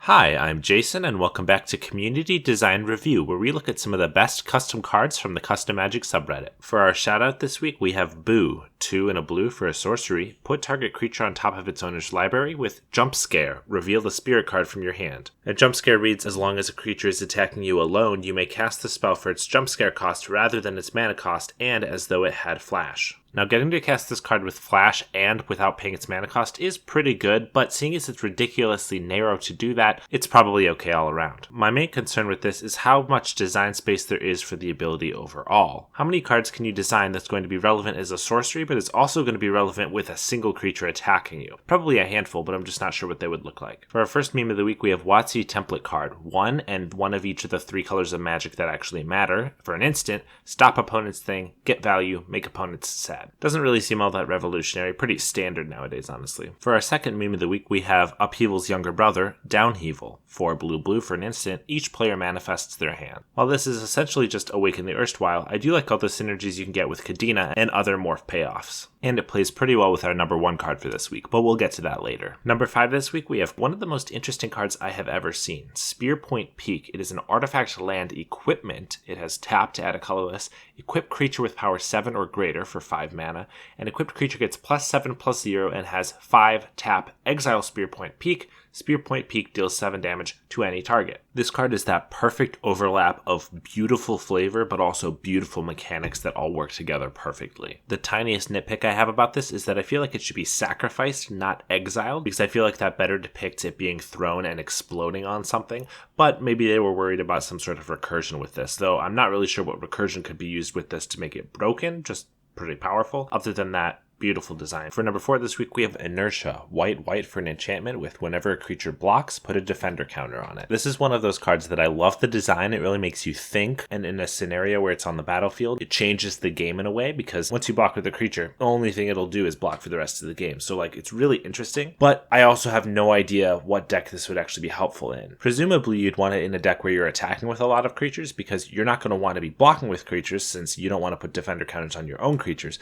Hi, I'm Jason, and welcome back to Community Design Review, where we look at some of the best custom cards from the custommagic subreddit. For our shoutout this week, we have Boo, 2 and a blue for a sorcery. Put target creature on top of its owner's library with Jump Scare. Reveal the spirit card from your hand. A Jump Scare reads, as long as a creature is attacking you alone, you may cast the spell for its Jump Scare cost rather than its mana cost, and as though it had Flash. Now, getting to cast this card with Flash and without paying its mana cost is pretty good, but seeing as it's ridiculously narrow to do that, it's probably okay all around. My main concern with this is how much design space there is for the ability overall. How many cards can you design that's going to be relevant as a sorcery, but is also going to be relevant with a single creature attacking you? Probably a handful, but I'm just not sure what they would look like. For our first meme of the week, we have WotC template card. 1 and 1 of each of the 3 colors of magic that actually matter. For an instant, stop opponent's thing, get value, make opponents sad. Doesn't really seem all that revolutionary, pretty standard nowadays, honestly. For our second meme of the week, we have Upheaval's younger brother, Downheaval. 4 blue for an instant, each player manifests their hand. While this is essentially just Awaken the Erstwhile, I do like all the synergies you can get with Kadena and other morph payoffs. And it plays pretty well with our number 1 card for this week, but we'll get to that later. Number 5 this week, we have one of the most interesting cards I have ever seen, Spearpoint Peak. It is an artifact land equipment. It has tap to add a colorless, equip creature with power 7 or greater for 5 mana. An equipped creature gets +7/+0 and has 5 tap, exile Spearpoint Peak. Spearpoint Peak deals 7 damage to any target. This card is that perfect overlap of beautiful flavor, but also beautiful mechanics that all work together perfectly. The tiniest nitpick I have about this is that I feel like it should be sacrificed, not exiled, because I feel like that better depicts it being thrown and exploding on something, but maybe they were worried about some sort of recursion with this, though I'm not really sure what recursion could be used with this to make it broken, just pretty powerful. Other than that, beautiful design. For number 4 this week, we have Inertia. White for an enchantment with whenever a creature blocks, put a defender counter on it. This is one of those cards that I love the design. It really makes you think, and in a scenario where it's on the battlefield, it changes the game in a way, because once you block with a creature, the only thing it'll do is block for the rest of the game. So it's really interesting, but I also have no idea what deck this would actually be helpful in. Presumably, you'd want it in a deck where you're attacking with a lot of creatures, because you're not going to want to be blocking with creatures since you don't want to put defender counters on your own creatures.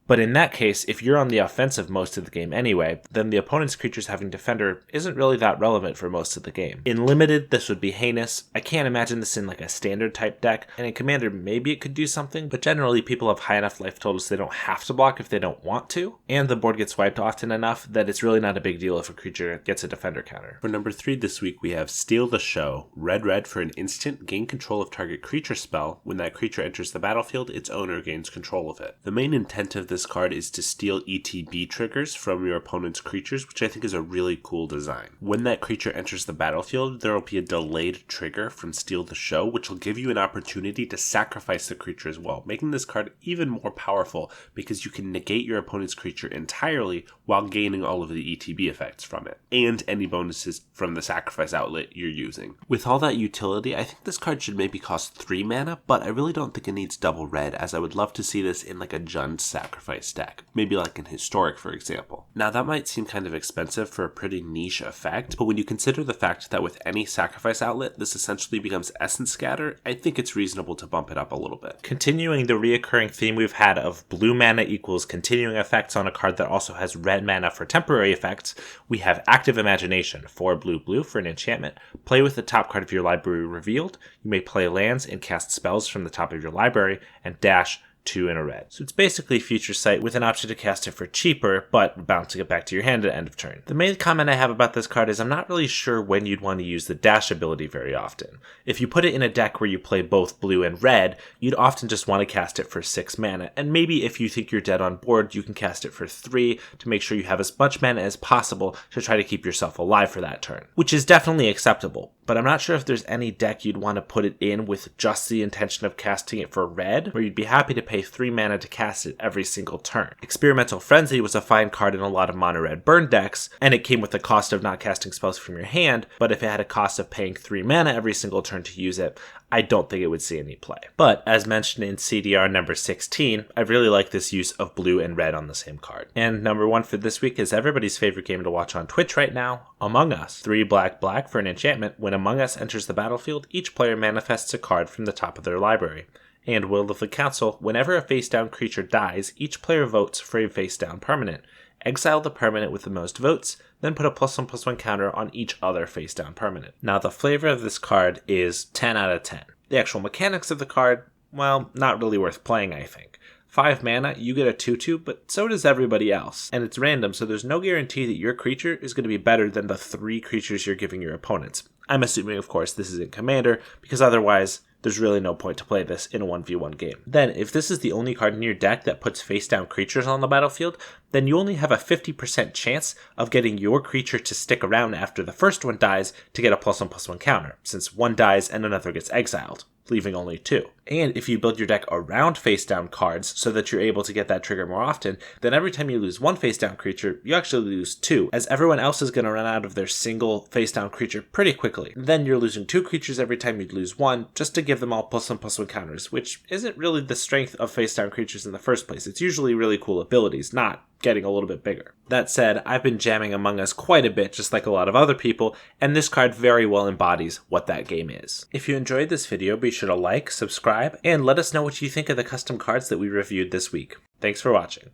But in that case, if you're on the offensive most of the game anyway, then the opponent's creatures having defender isn't really that relevant for most of the game. In limited, this would be heinous. I can't imagine this in a standard type deck, and in commander maybe it could do something, but generally people have high enough life totals they don't have to block if they don't want to, and the board gets wiped often enough that it's really not a big deal if a creature gets a defender counter. For number 3 this week, we have Steal the Show. Red for an instant, gain control of target creature spell. When that creature enters the battlefield, its owner gains control of it. The main intent of this card is to steal ETB triggers from your opponent's creatures, which I think is a really cool design. When that creature enters the battlefield, there will be a delayed trigger from Steal the Show, which will give you an opportunity to sacrifice the creature as well, making this card even more powerful because you can negate your opponent's creature entirely while gaining all of the ETB effects from it, and any bonuses from the sacrifice outlet you're using. With all that utility, I think this card should maybe cost 3 mana, but I really don't think it needs double red, as I would love to see this in a Jund sacrifice deck. Maybe in Historic, for example. Now, that might seem kind of expensive for a pretty niche effect, but when you consider the fact that with any sacrifice outlet, this essentially becomes Essence Scatter, I think it's reasonable to bump it up a little bit. Continuing the reoccurring theme we've had of blue mana equals continuing effects on a card that also has red mana for temporary effects, we have Active Imagination. 4 blue for an enchantment. Play with the top card of your library revealed. You may play lands and cast spells from the top of your library, and dash 2 in a red. So it's basically Future Sight with an option to cast it for cheaper, but bouncing it back to your hand at end of turn. The main comment I have about this card is I'm not really sure when you'd want to use the dash ability very often. If you put it in a deck where you play both blue and red, you'd often just want to cast it for 6 mana, and maybe if you think you're dead on board, you can cast it for 3 to make sure you have as much mana as possible to try to keep yourself alive for that turn, which is definitely acceptable. But I'm not sure if there's any deck you'd want to put it in with just the intention of casting it for red, where you'd be happy to pay 3 mana to cast it every single turn. Experimental Frenzy was a fine card in a lot of mono-red burn decks, and it came with the cost of not casting spells from your hand, but if it had a cost of paying 3 mana every single turn to use it, I don't think it would see any play. But as mentioned in CDR number 16, I really like this use of blue and red on the same card. And number 1 for this week is everybody's favorite game to watch on Twitch right now, Among Us. 3 black for an enchantment. When Among Us enters the battlefield, each player manifests a card from the top of their library. And Will of the Council, whenever a face-down creature dies, each player votes for a face-down permanent. Exile the permanent with the most votes, then put a +1/+1 counter on each other face down permanent. Now the flavor of this card is 10 out of 10. The actual mechanics of the card, well, not really worth playing, I think. 5 mana, you get a 2/2, but so does everybody else. And it's random, so there's no guarantee that your creature is going to be better than the 3 creatures you're giving your opponents. I'm assuming, of course, this is in Commander, because otherwise there's really no point to play this in a 1v1 game. Then, if this is the only card in your deck that puts face-down creatures on the battlefield, then you only have a 50% chance of getting your creature to stick around after the first one dies to get a +1/+1 counter, since one dies and another gets exiled, leaving only 2. And if you build your deck around face-down cards so that you're able to get that trigger more often, then every time you lose one face-down creature, you actually lose 2, as everyone else is going to run out of their single face-down creature pretty quickly. Then you're losing 2 creatures every time you lose 1, just to give them all +1/+1 counters, which isn't really the strength of face-down creatures in the first place. It's usually really cool abilities, not getting a little bit bigger. That said, I've been jamming Among Us quite a bit, just like a lot of other people, and this card very well embodies what that game is. If you enjoyed this video, be sure to like, subscribe, and let us know what you think of the custom cards that we reviewed this week. Thanks for watching.